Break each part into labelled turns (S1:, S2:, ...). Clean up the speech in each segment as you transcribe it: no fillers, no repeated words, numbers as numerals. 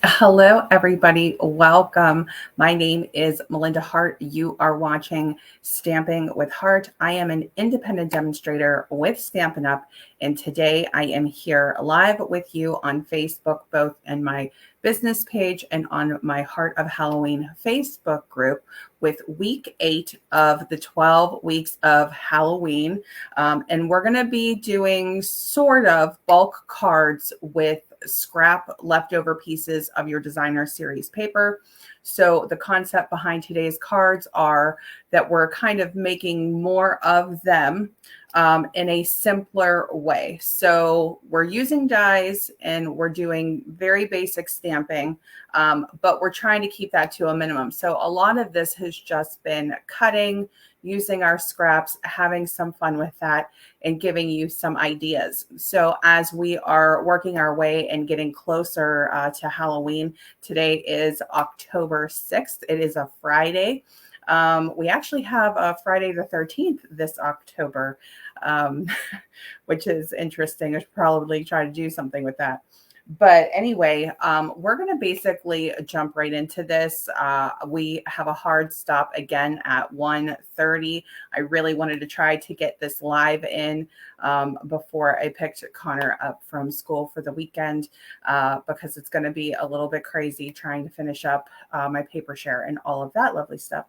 S1: Hello, everybody. Welcome. My name is Melinda Hart. You are watching Stamping with Hart. I am an independent demonstrator with Stampin Up, and today I am here live with you on Facebook, both in my business page and on my Heart of Halloween Facebook group with week 8 of the 12 weeks of Halloween. And we're going to be doing sort of bulk cards with scrap leftover pieces of your designer series paper. So the concept behind today's cards are that we're kind of making more of them in a simpler way. So we're using dies and we're doing very basic stamping, but we're trying to keep that to a minimum. So a lot of this has just been cutting, using our scraps, having some fun with that, and giving you some ideas. So as we are working our way and getting closer to Halloween, today is October 6th. It is a Friday. We actually have a Friday the 13th this October, um, which is interesting. I should probably try to do something with that. But anyway, we're going to basically jump right into this. We have a hard stop again at 1:30. I really wanted to try to get this live in before I picked Connor up from school for the weekend because it's going to be a little bit crazy trying to finish up my paper share and all of that lovely stuff.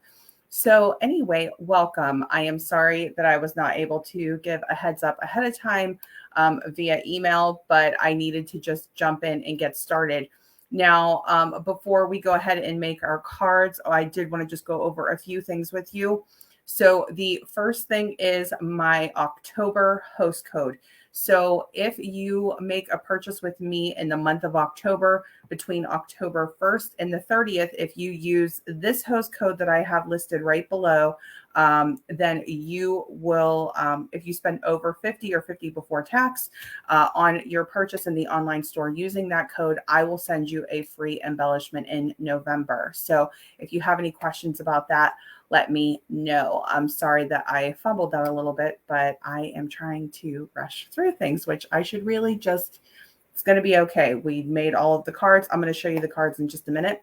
S1: So anyway, welcome. I am sorry that I was not able to give a heads up ahead of time via email, but I needed to just jump in and get started. Now, before we go ahead and make our cards, I did want to just go over a few things with you. So the first thing is my October host code. So if you make a purchase with me in the month of October, between October 1st and the 30th, if you use this host code that I have listed right below, then you will, if you spend over 50 or 50 before tax on your purchase in the online store using that code, I will send you a free embellishment in November. So if you have any questions about that, let me know. I'm sorry that I fumbled that a little bit, but I am trying to rush through things, which I should really just, it's going to be okay. We made all of the cards. I'm going to show you the cards in just a minute.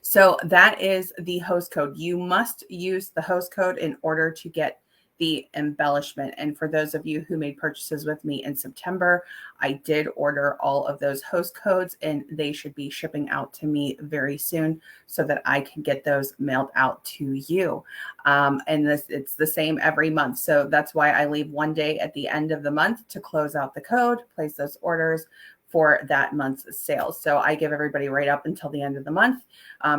S1: So that is the host code. You must use the host code in order to get the embellishment. And for those of you who made purchases with me in September, I did order all of those host codes and they should be shipping out to me very soon so that I can get those mailed out to you. And it's the same every month. So that's why I leave one day at the end of the month to close out the code, place those orders for that month's sales. So I give everybody right up until the end of the month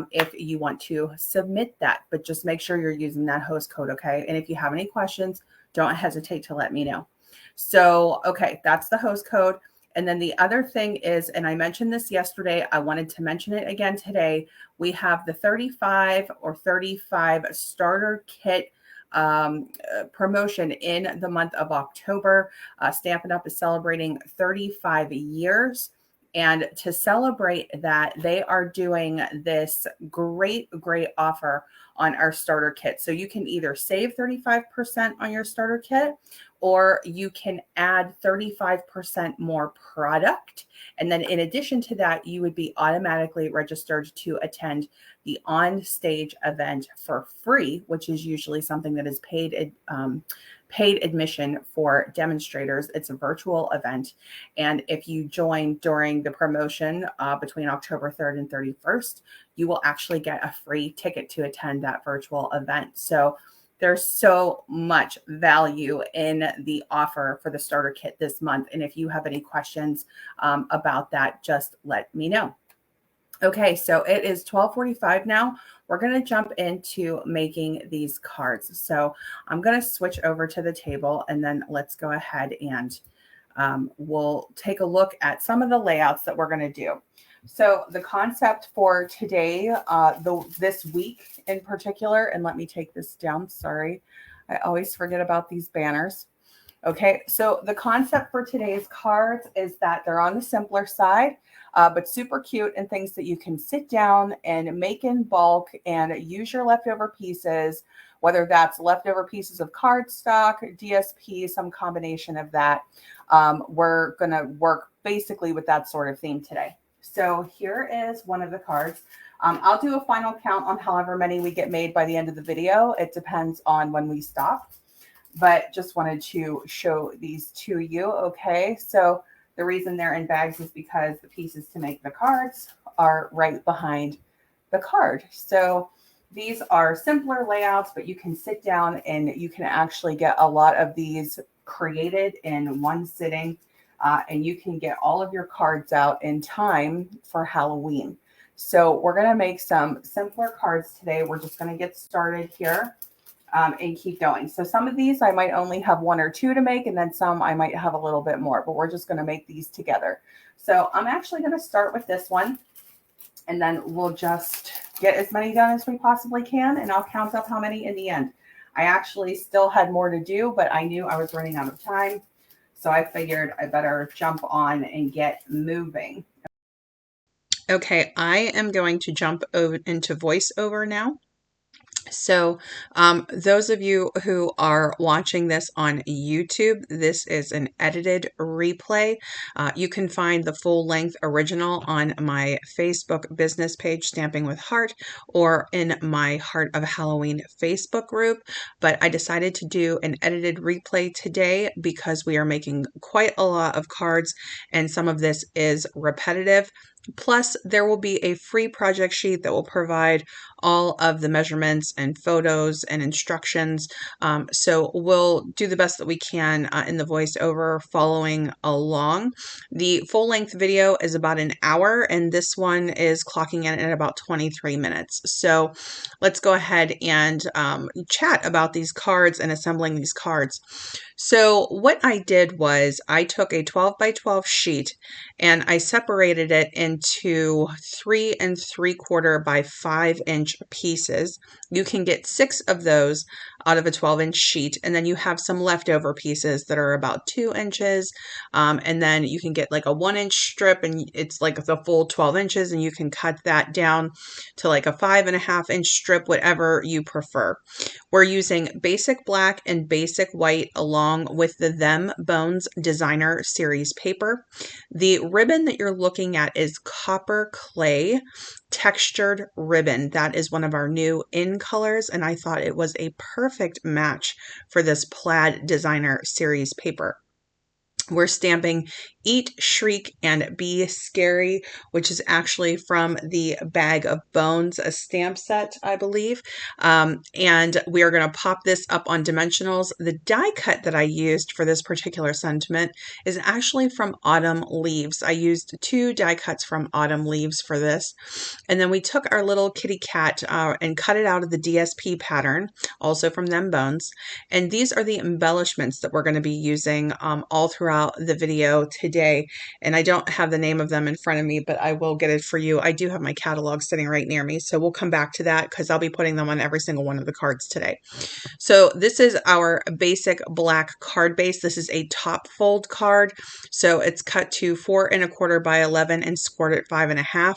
S1: if you want to submit that, but just make sure you're using that host code, okay? And if you have any questions, don't hesitate to let me know. So, okay, that's the host code. And then the other thing is, and I mentioned this yesterday, I wanted to mention it again today. We have the 35 or 35 starter kit promotion in the month of October. Stampin' Up is celebrating 35 years. And to celebrate that, they are doing this great offer on our starter kit. So you can either save 35% on your starter kit, or you can add 35% more product. And then in addition to that, you would be automatically registered to attend the on-stage event for free, which is usually something that is paid admission for demonstrators. It's a virtual event. And if you join during the promotion between October 3rd and 31st, you will actually get a free ticket to attend that virtual event. So there's so much value in the offer for the starter kit this month. And if you have any questions about that, just let me know. Okay, so it is 12:45 now. We're going to jump into making these cards. So I'm going to switch over to the table and then let's go ahead and we'll take a look at some of the layouts that we're going to do. So the concept for today, this week in particular, and let me take this down. Sorry, I always forget about these banners. Okay, so the concept for today's cards is that they're on the simpler side, but super cute and things that you can sit down and make in bulk and use your leftover pieces, whether that's leftover pieces of cardstock, DSP, some combination of that. We're going to work basically with that sort of theme today. So here is one of the cards. I'll do a final count on however many we get made by the end of the video. It depends on when we stop, but just wanted to show these to you. Okay, so the reason they're in bags is because the pieces to make the cards are right behind the card. So these are simpler layouts, but you can sit down and you can actually get a lot of these created in one sitting, and you can get all of your cards out in time for Halloween. So we're going to make some simpler cards today. We're just going to get started here, and keep going. So some of these I might only have one or two to make, and then some I might have a little bit more, but we're just going to make these together. So I'm actually going to start with this one, and then we'll just get as many done as we possibly can, and I'll count up how many in the end. I actually still had more to do, but I knew I was running out of time, so I figured I better jump on and get moving. Okay, I am going to jump over into voiceover now. So those of you who are watching this on YouTube, this is an edited replay. You can find the full-length original on my Facebook business page, Stamping with Hart, or in my Heart of Halloween Facebook group. But I decided to do an edited replay today because we are making quite a lot of cards, and some of this is repetitive. Plus, there will be a free project sheet that will provide all of the measurements and photos and instructions. So we'll do the best that we can in the voiceover following along. The full-length video is about an hour, and this one is clocking in at about 23 minutes. So let's go ahead and chat about these cards and assembling these cards. So what I did was I took a 12 by 12 sheet and I separated it into 3 3/4 by 5-inch pieces. You can get 6 of those out of a 12-inch sheet, and then you have some leftover pieces that are about 2 inches, and then you can get like a 1-inch strip, and it's like the full 12 inches, and you can cut that down to like a 5.5-inch strip, whatever you prefer. We're using basic black and basic white along with the Them Bones Designer Series paper. The ribbon that you're looking at is copper clay textured ribbon. That is one of our new in colors, and I thought it was a perfect match for this Plaid Designer Series paper. We're stamping Eat, Shriek, and Be Scary, which is actually from the Bag of Bones, a stamp set, I believe. And we are going to pop this up on dimensionals. The die cut that I used for this particular sentiment is actually from Autumn Leaves. I used 2 die cuts from Autumn Leaves for this. And then we took our little kitty cat and cut it out of the DSP pattern, also from Them Bones. And these are the embellishments that we're going to be using all throughout the video today, and I don't have the name of them in front of me, but I will get it for you. I do have my catalog sitting right near me, so we'll come back to that because I'll be putting them on every single one of the cards today. So this is our basic black card base. This is a top fold card, so it's cut to 4 1/4 by 11 and scored at 5 1/2.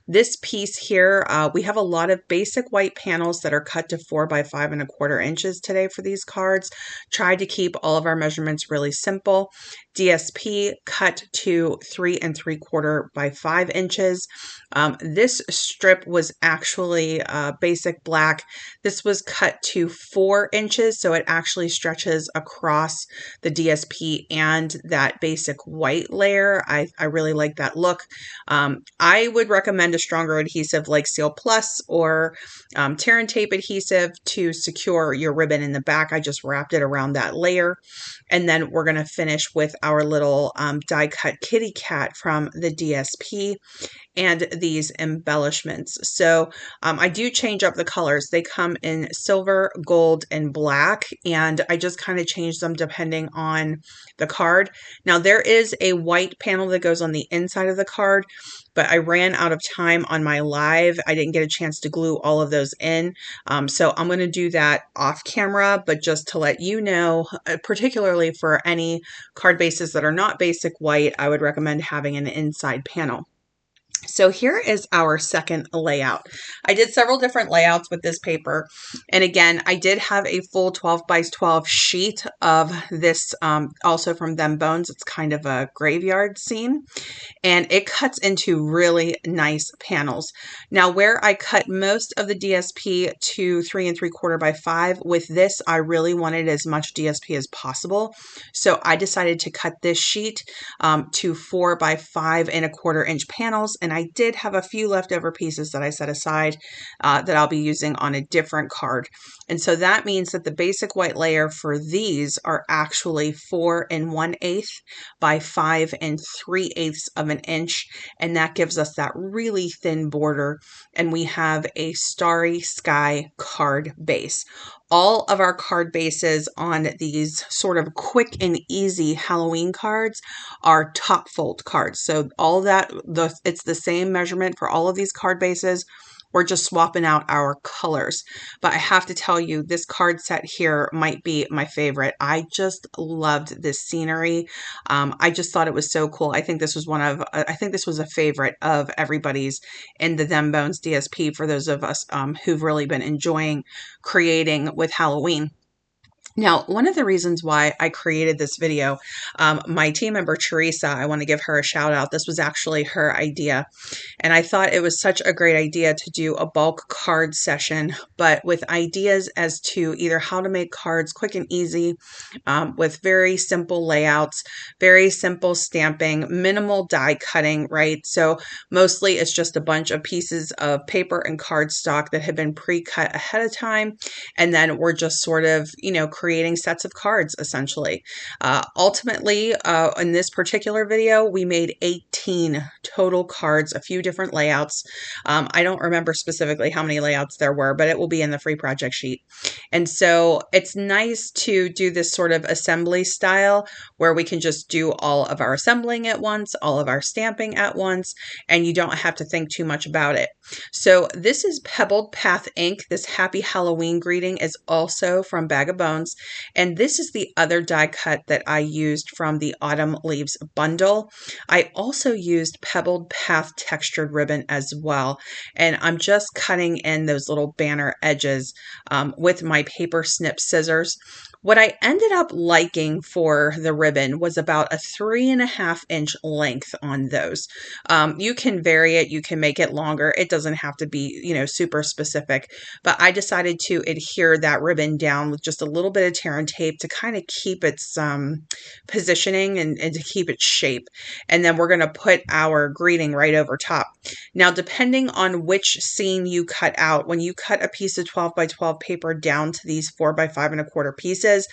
S1: This piece here, we have a lot of basic white panels that are cut to 4 by 5 1/4 inches today for these cards. Tried to keep all of our measurements really simple. DSP cut to 3 3/4 by 5 inches. This strip was actually basic black. This was cut to 4 inches, so it actually stretches across the DSP and that basic white layer. I really like that look. I would recommend a stronger adhesive like Seal Plus or tear and tape adhesive to secure your ribbon in the back. I just wrapped it around that layer. And then we're going to finish with our little die cut kitty cat from the DSP and these embellishments. So I do change up the colors. They come in silver, gold, and black, and I just kind of change them depending on the card. Now there is a white panel that goes on the inside of the card, but I ran out of time on my live. I didn't get a chance to glue all of those in. So I'm going to do that off camera, but just to let you know, particularly for any card bases that are not basic white, I would recommend having an inside panel. So here is our second layout. I did several different layouts with this paper. And again, I did have a full 12 by 12 sheet of this, also from Them Bones. It's kind of a graveyard scene, and it cuts into really nice panels. Now, where I cut most of the DSP to 3 3/4 by 5, with this, I really wanted as much DSP as possible. So I decided to cut this sheet to 4 by 5 1/4 inch panels. And I did have a few leftover pieces that I set aside that I'll be using on a different card. And so that means that the basic white layer for these are actually 4 1/8 by 5 3/8 of an inch. And that gives us that really thin border. And we have a starry sky card base. All of our card bases on these sort of quick and easy Halloween cards are top fold cards. So all that, it's the same measurement for all of these card bases. We're just swapping out our colors. But I have to tell you, this card set here might be my favorite. I just loved this scenery. I just thought it was so cool. I think this was I think this was a favorite of everybody's in the Them Bones DSP for those of us who've really been enjoying creating with Halloween. Now, one of the reasons why I created this video, my team member, Teresa, I want to give her a shout out. This was actually her idea. And I thought it was such a great idea to do a bulk card session, but with ideas as to either how to make cards quick and easy, with very simple layouts, very simple stamping, minimal die cutting, right? So mostly it's just a bunch of pieces of paper and cardstock that have been pre-cut ahead of time. And then we're just sort of, creating sets of cards essentially. Ultimately, in this particular video, we made 18 total cards, a few different layouts. I don't remember specifically how many layouts there were, but it will be in the free project sheet. And so it's nice to do this sort of assembly style where we can just do all of our assembling at once, all of our stamping at once, and you don't have to think too much about it. So this is Pebbled Path ink. This Happy Halloween greeting is also from Bag of Bones. And this is the other die cut that I used from the Autumn Leaves bundle. I also used Pebbled Path textured ribbon as well. And I'm just cutting in those little banner edges with my paper snip scissors. What I ended up liking for the ribbon was about a 3.5 inch length on those. You can vary it, you can make it longer. It doesn't have to be, super specific, but I decided to adhere that ribbon down with just a little bit of tear and tape to kind of keep its positioning and to keep its shape. And then we're going to put our greeting right over top. Now, depending on which scene you cut out, when you cut a piece of 12 by 12 paper down to these 4 by 5 1/4 pieces,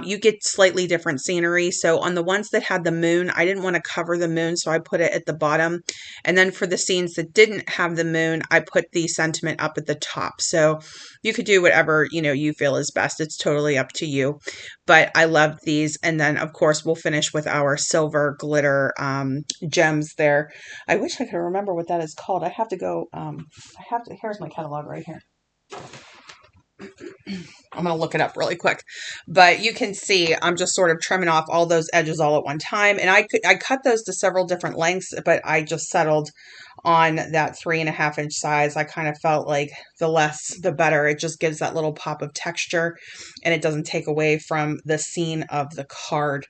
S1: you get slightly different scenery. So on the ones that had the moon, I didn't want to cover the moon, so I put it at the bottom. And then for the scenes that didn't have the moon, I put the sentiment up at the top. So you could do whatever, you feel is best. It's totally up to you. But I love these. And then, of course, we'll finish with our silver glitter gems there. I wish I could remember what that is called. I have to go, here's my catalog right here. I'm going to look it up really quick, but you can see I'm just sort of trimming off all those edges all at one time. And I cut those to several different lengths, but I just settled on that 3.5 inch size. I kind of felt like the less, the better. It just gives that little pop of texture and it doesn't take away from the scene of the card.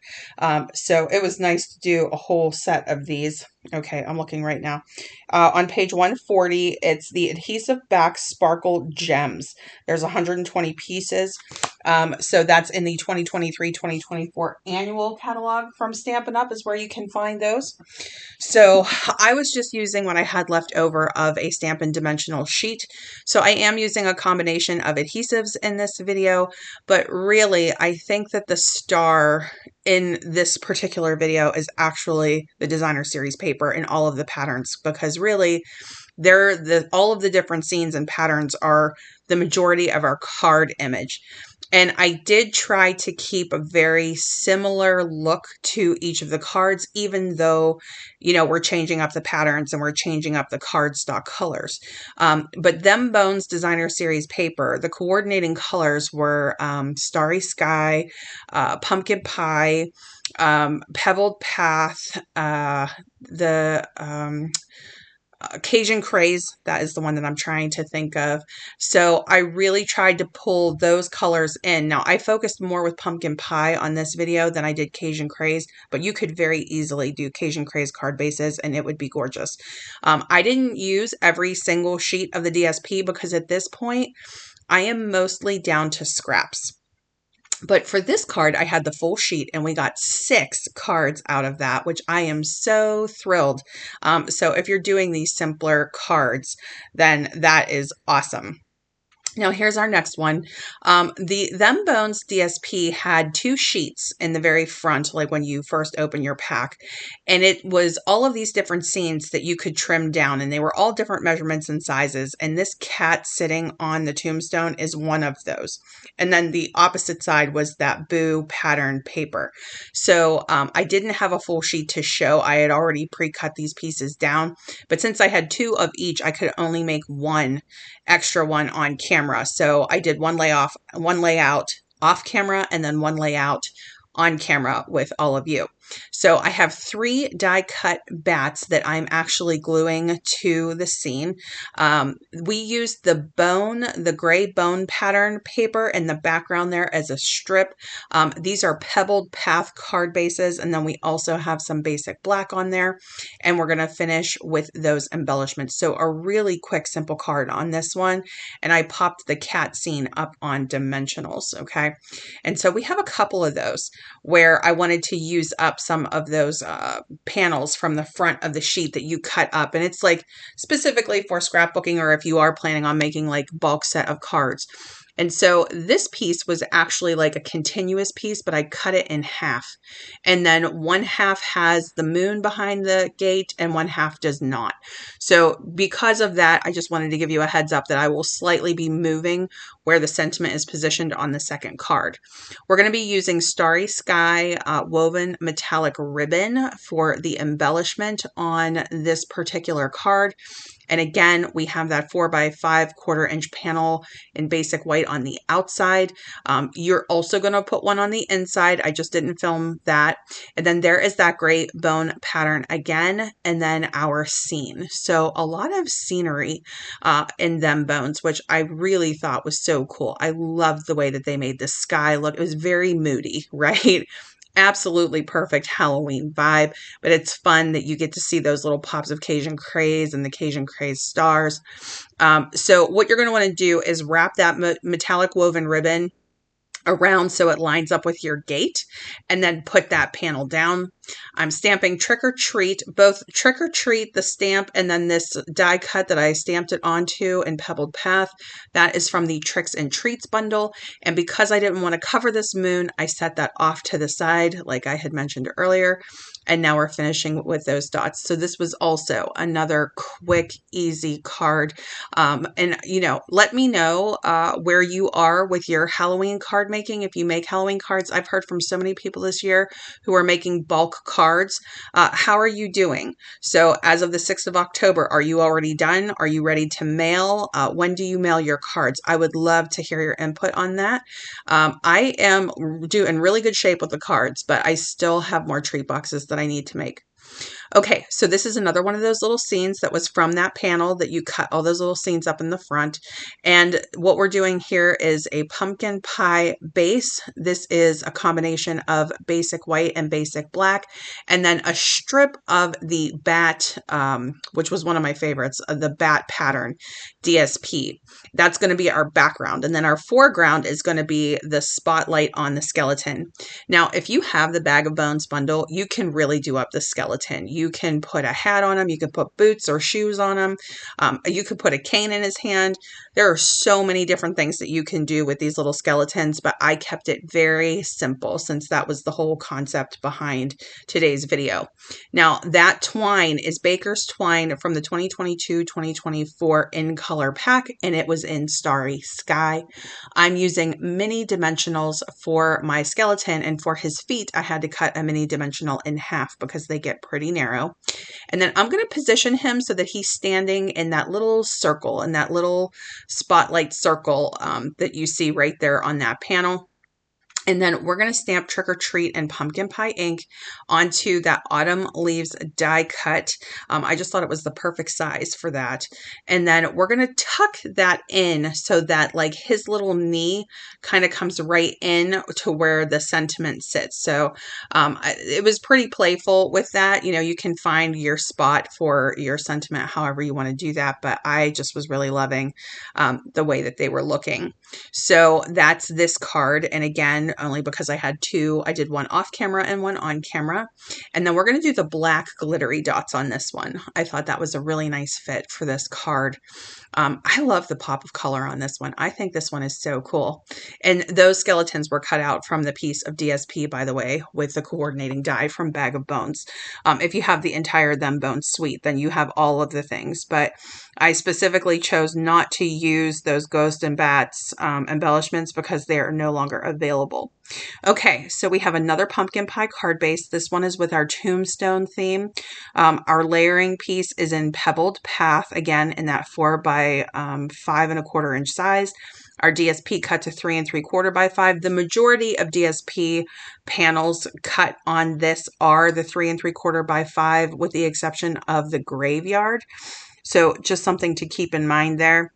S1: So it was nice to do a whole set of these. Okay, I'm looking right now. On page 140, it's the Adhesive Back Sparkle Gems. There's 120 pieces. So that's in the 2023-2024 annual catalog from Stampin' Up is where you can find those. So I was just using what I had left over of a Stampin' dimensional sheet. So I am using a combination of adhesives in this video, but really I think that the star in this particular video is actually the designer series paper and all of the patterns, because really all of the different scenes and patterns are the majority of our card image. And I did try to keep a very similar look to each of the cards, even though, we're changing up the patterns and we're changing up the cardstock colors. But Them Bones Designer Series paper, the coordinating colors were Starry Sky, Pumpkin Pie, Pebbled Path, Cajun Craze, that is the one that I'm trying to think of. So I really tried to pull those colors in. Now I focused more with pumpkin pie on this video than I did Cajun Craze, but you could very easily do Cajun Craze card bases and it would be gorgeous. I didn't use every single sheet of the DSP because at this point I am mostly down to scraps. But for this card, I had the full sheet and we got 6 cards out of that, which I am so thrilled. So if you're doing these simpler cards, then that is awesome. Now here's our next one. The Them Bones DSP had 2 sheets in the very front, like when you first open your pack. And it was all of these different scenes that you could trim down, and they were all different measurements and sizes. And this cat sitting on the tombstone is one of those. And then the opposite side was that boo pattern paper. So I didn't have a full sheet to show. I had already pre-cut these pieces down. But since I had 2 of each, I could only make one extra one on camera. So I did one layout off camera and then one layout on camera with all of you. So I have 3 die cut bats that I'm actually gluing to the scene. We used the gray bone pattern paper in the background there as a strip. These are pebbled path card bases, and then we also have some basic black on there, and we're going to finish with those embellishments. So a really quick, simple card on this one, and I popped the cat scene up on dimensionals, okay? And so we have a couple of those where I wanted to use up some of those panels from the front of the sheet that you cut up. And it's like specifically for scrapbooking, or if you are planning on making like bulk set of cards. And so this piece was actually like a continuous piece, but I cut it in half. And then one half has the moon behind the gate and one half does not. So because of that, I just wanted to give you a heads up that I will slightly be moving where the sentiment is positioned on the second card. We're going to be using Starry Sky woven metallic ribbon for the embellishment on this particular card. And again, we have that 4x5 1/4-inch panel in basic white on the outside. You're also going to put one on the inside. I just didn't film that. And then there is that great bone pattern again, and then our scene. So a lot of scenery in Them Bones, which I really thought was so cool. I loved the way that they made the sky look. It was very moody, right? Absolutely perfect Halloween vibe, but it's fun that you get to see those little pops of Cajun Craze and the Cajun Craze stars. So what you're going to want to do is wrap that metallic woven ribbon around so it lines up with your gate, and then put that panel down. I'm stamping Trick or Treat, both Trick or Treat, the stamp, and then this die cut that I stamped it onto in Pebbled Path. That is from the Tricks and Treats bundle. And because I didn't want to cover this moon, I set that off to the side like I had mentioned earlier. And now we're finishing with those dots. So this was also another quick, easy card. And, you know, let me know where you are with your Halloween card making. If you make Halloween cards, I've heard from so many people this year who are making bulk cards. How are you doing? So as of the 6th of October, are you already done? Are you ready to mail? When do you mail your cards? I would love to hear your input on that. I am in really good shape with the cards, but I still have more treat boxes that I need to make. Okay, so this is another one of those little scenes that was from that panel that you cut all those little scenes up in the front. And what we're doing here is a pumpkin pie base. This is a combination of basic white and basic black, and then a strip of the bat, which was one of my favorites, the bat pattern DSP. That's going to be our background. And then our foreground is going to be the spotlight on the skeleton. Now, if you have the Bag of Bones bundle, you can really do up the skeleton. You can put a hat on him. You can put boots or shoes on him. You could put a cane in his hand. There are so many different things that you can do with these little skeletons, but I kept it very simple since that was the whole concept behind today's video. Now, that twine is Baker's twine from the 2022-2024 in color pack, and it was in Starry Sky. I'm using mini dimensionals for my skeleton, and for his feet, I had to cut a mini dimensional in half because they get pretty narrow. And then I'm going to position him so that he's standing in that little circle, in that little spotlight circle that you see right there on that panel. And then we're going to stamp Trick or Treat and Pumpkin Pie ink onto that Autumn Leaves die cut. I just thought it was the perfect size for that. And then we're going to tuck that in so that like his little knee kind of comes right in to where the sentiment sits. So it was pretty playful with that. You know, you can find your spot for your sentiment however you want to do that. But I just was really loving the way that they were looking. So that's this card. And again, only because I had two, I did one off camera and one on camera. And then we're going to do the black glittery dots on this one. I thought that was a really nice fit for this card. I love the pop of color on this one. I think this one is so cool. And those skeletons were cut out from the piece of DSP, by the way, with the coordinating die from Bag of Bones. If you have the entire Them Bones suite, then you have all of the things. But I specifically chose not to use those Ghost and Bats embellishments because they are no longer available. Okay, so we have another pumpkin pie card base. This one is with our Tombstone theme. Our layering piece is in Pebbled Path, again in that 4 by 5¼ inch size. Our DSP cut to 3 3/4 by 5. The majority of DSP panels cut on this are the 3 3/4 by 5, with the exception of the graveyard. So just something to keep in mind there.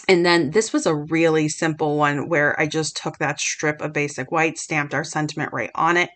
S1: And then this was a really simple one where I just took that strip of basic white, stamped our sentiment right on it.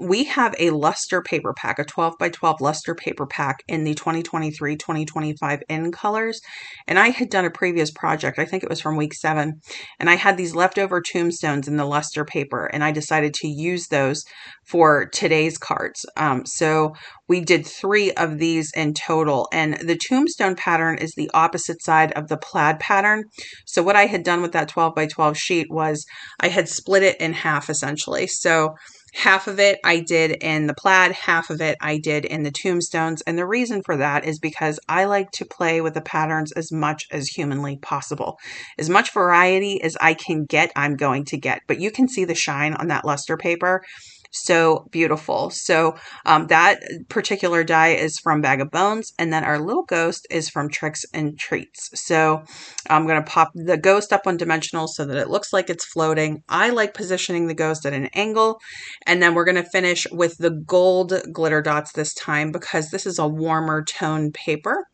S1: We have a luster paper pack, a 12 by 12 luster paper pack in the 2023-2025 in colors. And I had done a previous project, I think it was from week 7, and I had these leftover tombstones in the luster paper, and I decided to use those for today's cards. So we did 3 of these in total, and the tombstone pattern is the opposite side of the plaid pattern. So what I had done with that 12 by 12 sheet was I had split it in half essentially. So half of it I did in the plaid, half of it I did in the tombstones. And the reason for that is because I like to play with the patterns as much as humanly possible. As much variety as I can get, I'm going to get. But you can see the shine on that luster paper. So beautiful. So that particular die is from Bag of Bones, and then our little ghost is from Tricks and Treats. So I'm going to pop the ghost up on dimensional so that it looks like it's floating. I like positioning the ghost at an angle, and then we're going to finish with the gold glitter dots this time because this is a warmer tone paper.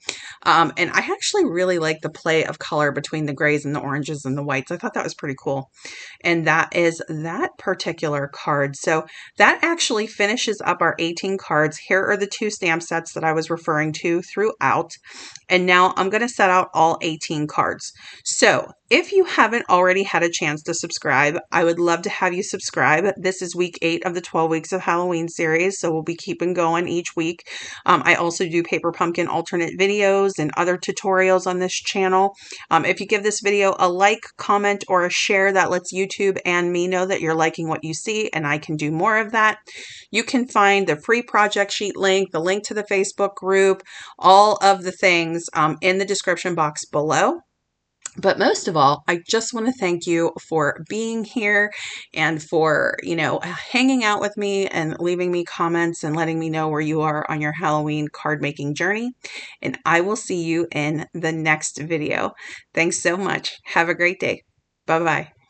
S1: And I actually really like the play of color between the grays and the oranges and the whites. I thought that was pretty cool. And that is that particular card. So that actually finishes up our 18 cards. Here are the 2 stamp sets that I was referring to throughout. And now I'm going to set out all 18 cards. So if you haven't already had a chance to subscribe, I would love to have you subscribe. This is week 8 of the 12 weeks of Halloween series, so we'll be keeping going each week. I also do paper pumpkin alternate videos and other tutorials on this channel. If you give this video a like, comment, or a share, that lets YouTube and me know that you're liking what you see, and I can do more of that. You can find the free project sheet link, the link to the Facebook group, all of the things in the description box below. But most of all, I just want to thank you for being here and for, hanging out with me and leaving me comments and letting me know where you are on your Halloween card making journey. And I will see you in the next video. Thanks so much. Have a great day. Bye-bye.